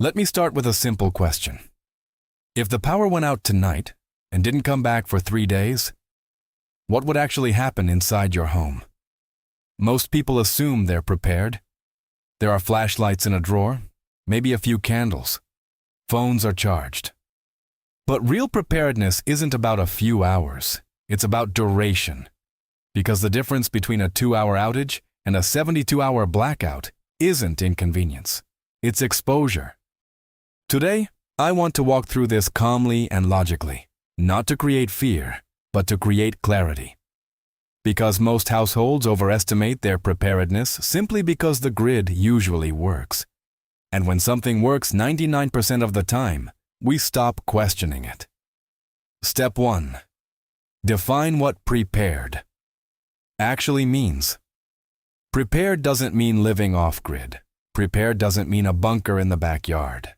Let me start with a simple question. If the power went out tonight and didn't come back for 3 days, what would actually happen inside your home? Most people assume they're prepared. There are flashlights in a drawer, maybe a few candles. Phones are charged. But real preparedness isn't about a few hours. It's about duration. Because the difference between a 2-hour outage and a 72-hour blackout isn't inconvenience. It's exposure. Today, I want to walk through this calmly and logically, not to create fear, but to create clarity. Because most households overestimate their preparedness simply because the grid usually works. And when something works 99% of the time, we stop questioning it. Step 1. Define what prepared actually means. Prepared doesn't mean living off-grid. Prepared doesn't mean a bunker in the backyard.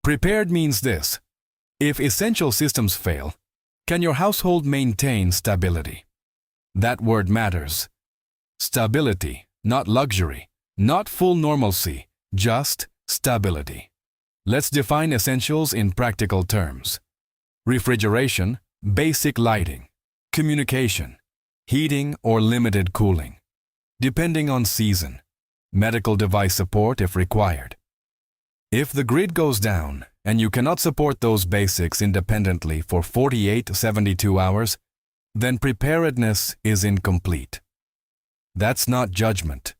Prepared means this: if essential systems fail, can your household maintain stability? That word matters. Stability, not luxury, not full normalcy, just stability. Let's define essentials in practical terms. Refrigeration, basic lighting, communication, heating or limited cooling, depending on season, medical device support if required. If the grid goes down and you cannot support those basics independently for 48 to 72 hours, then preparedness is incomplete. That's not judgment.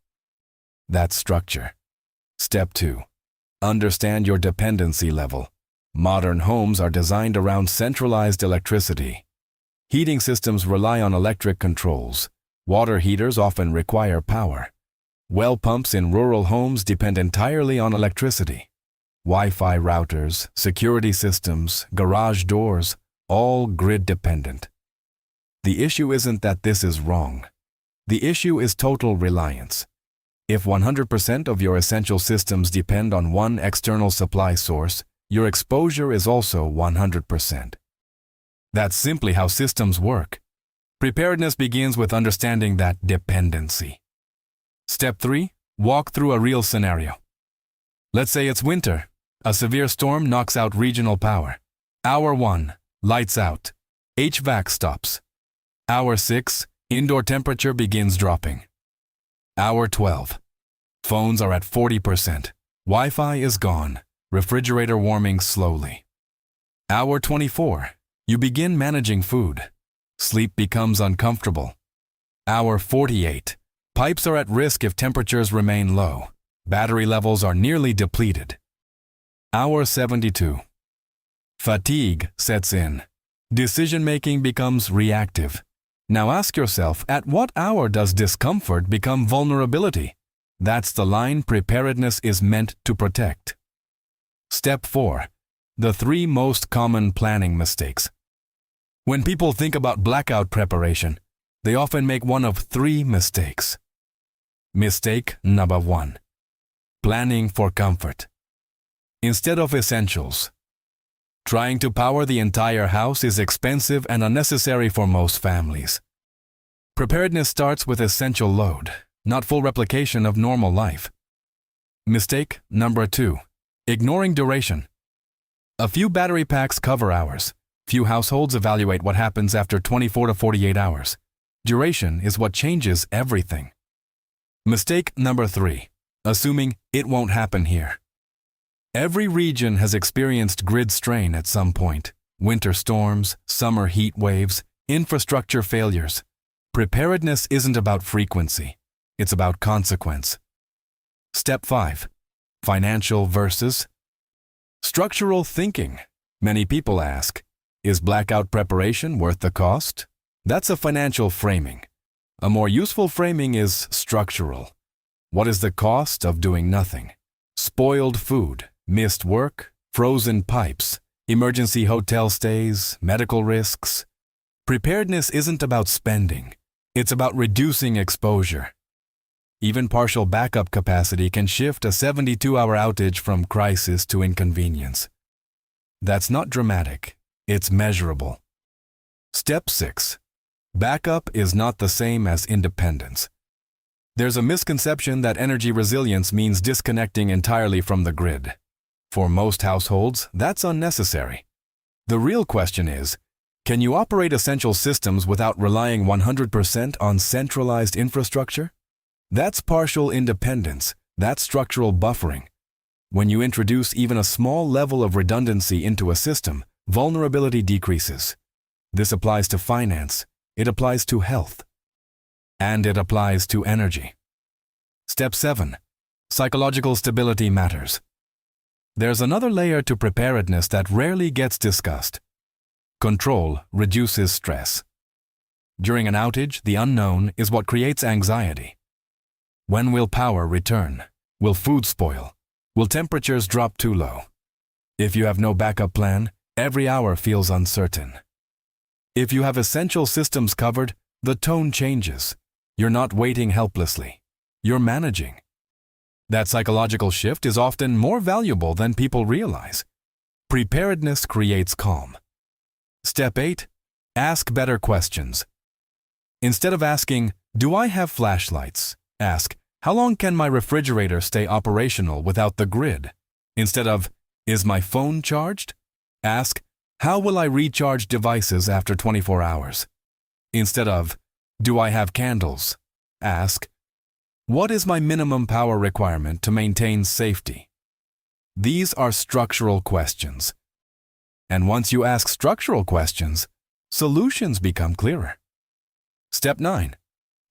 That's structure. Step 2. Understand your dependency level. Modern homes are designed around centralized electricity. Heating systems rely on electric controls. Water heaters often require power. Well pumps in rural homes depend entirely on electricity. Wi-Fi routers, security systems, garage doors, all grid-dependent. The issue isn't that this is wrong. The issue is total reliance. If 100% of your essential systems depend on one external supply source, your exposure is also 100%. That's simply how systems work. Preparedness begins with understanding that dependency. Step 3. Walk through a real scenario. Let's say it's winter. A severe storm knocks out regional power. Hour 1, lights out. HVAC stops. Hour 6, indoor temperature begins dropping. Hour 12, phones are at 40%. Wi-Fi is gone. Refrigerator warming slowly. Hour 24, you begin managing food. Sleep becomes uncomfortable. Hour 48, pipes are at risk if temperatures remain low. Battery levels are nearly depleted. Hour 72, fatigue sets in. Decision-making becomes reactive. Now ask yourself, at what hour does discomfort become vulnerability? That's the line preparedness is meant to protect. Step 4. The 3 most common planning mistakes. When people think about blackout preparation, they often make one of 3 mistakes. Mistake number 1. Planning for comfort instead of essentials. Trying to power the entire house is expensive and unnecessary for most families. Preparedness starts with essential load, not full replication of normal life. Mistake number 2. Ignoring duration. A few battery packs cover hours. Few households evaluate what happens after 24 to 48 hours. Duration is what changes everything. Mistake number 3. Assuming it won't happen here. Every region has experienced grid strain at some point. Winter storms, summer heat waves, infrastructure failures. Preparedness isn't about frequency. It's about consequence. Step 5. Financial versus structural thinking. Many people ask, is blackout preparation worth the cost? That's a financial framing. A more useful framing is structural. What is the cost of doing nothing? Spoiled food, missed work, frozen pipes, emergency hotel stays, medical risks. Preparedness isn't about spending. It's about reducing exposure. Even partial backup capacity can shift a 72-hour outage from crisis to inconvenience. That's not dramatic. It's measurable. Step 6. Backup is not the same as independence. There's a misconception that energy resilience means disconnecting entirely from the grid. For most households, that's unnecessary. The real question is, can you operate essential systems without relying 100% on centralized infrastructure? That's partial independence. That's structural buffering. When you introduce even a small level of redundancy into a system, vulnerability decreases. This applies to finance, it applies to health, and it applies to energy. Step 7. Psychological stability matters. There's another layer to preparedness that rarely gets discussed. Control reduces stress. During an outage, the unknown is what creates anxiety. When will power return? Will food spoil? Will temperatures drop too low? If you have no backup plan, every hour feels uncertain. If you have essential systems covered, the tone changes. You're not waiting helplessly. You're managing. That psychological shift is often more valuable than people realize. Preparedness creates calm. Step 8. Ask better questions. Instead of asking, "Do I have flashlights?" ask, "How long can my refrigerator stay operational without the grid?" Instead of, "Is my phone charged?" ask, "How will I recharge devices after 24 hours?" Instead of, "Do I have candles?" ask, "What is my minimum power requirement to maintain safety?" These are structural questions. And once you ask structural questions, solutions become clearer. Step 9.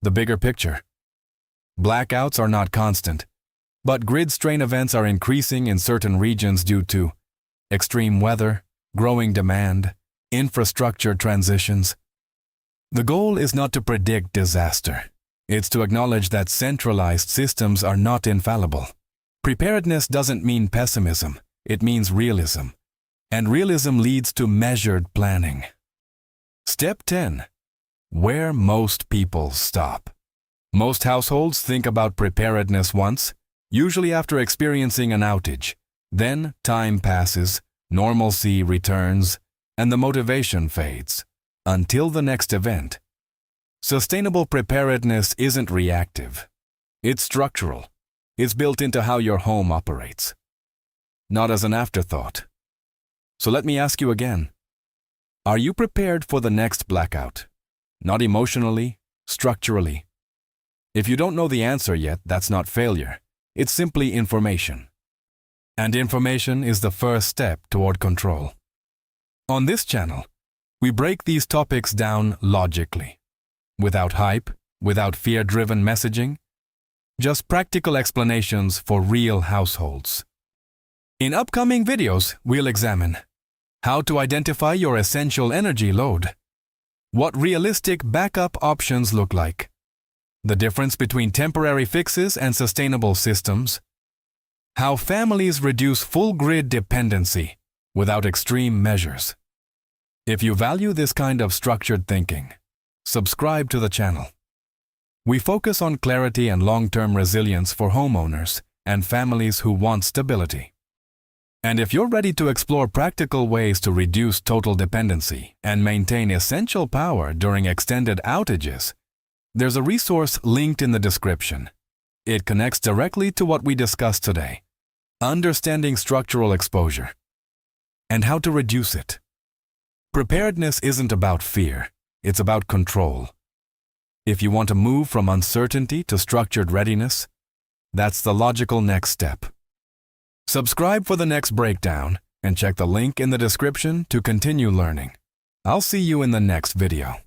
The bigger picture. Blackouts are not constant, but grid strain events are increasing in certain regions due to extreme weather, growing demand, infrastructure transitions. The goal is not to predict disaster. It's to acknowledge that centralized systems are not infallible. Preparedness doesn't mean pessimism, it means realism. And realism leads to measured planning. Step 10. Where most people stop. Most households think about preparedness once, usually after experiencing an outage. Then time passes, normalcy returns, and the motivation fades, until the next event. Sustainable preparedness isn't reactive. It's structural. It's built into how your home operates, not as an afterthought. So let me ask you again. Are you prepared for the next blackout? Not emotionally, structurally. If you don't know the answer yet, that's not failure. It's simply information. And information is the first step toward control. On this channel, we break these topics down logically. Without hype, without fear-driven messaging, just practical explanations for real households. In upcoming videos, we'll examine how to identify your essential energy load, what realistic backup options look like, the difference between temporary fixes and sustainable systems, how families reduce full grid dependency without extreme measures. If you value this kind of structured thinking, subscribe to the channel. We focus on clarity and long-term resilience for homeowners and families who want stability. And if you're ready to explore practical ways to reduce total dependency and maintain essential power during extended outages, there's a resource linked in the description. It connects directly to what we discussed today: understanding structural exposure and how to reduce it. Preparedness isn't about fear, it's about control. If you want to move from uncertainty to structured readiness, that's the logical next step. Subscribe for the next breakdown and check the link in the description to continue learning. I'll see you in the next video.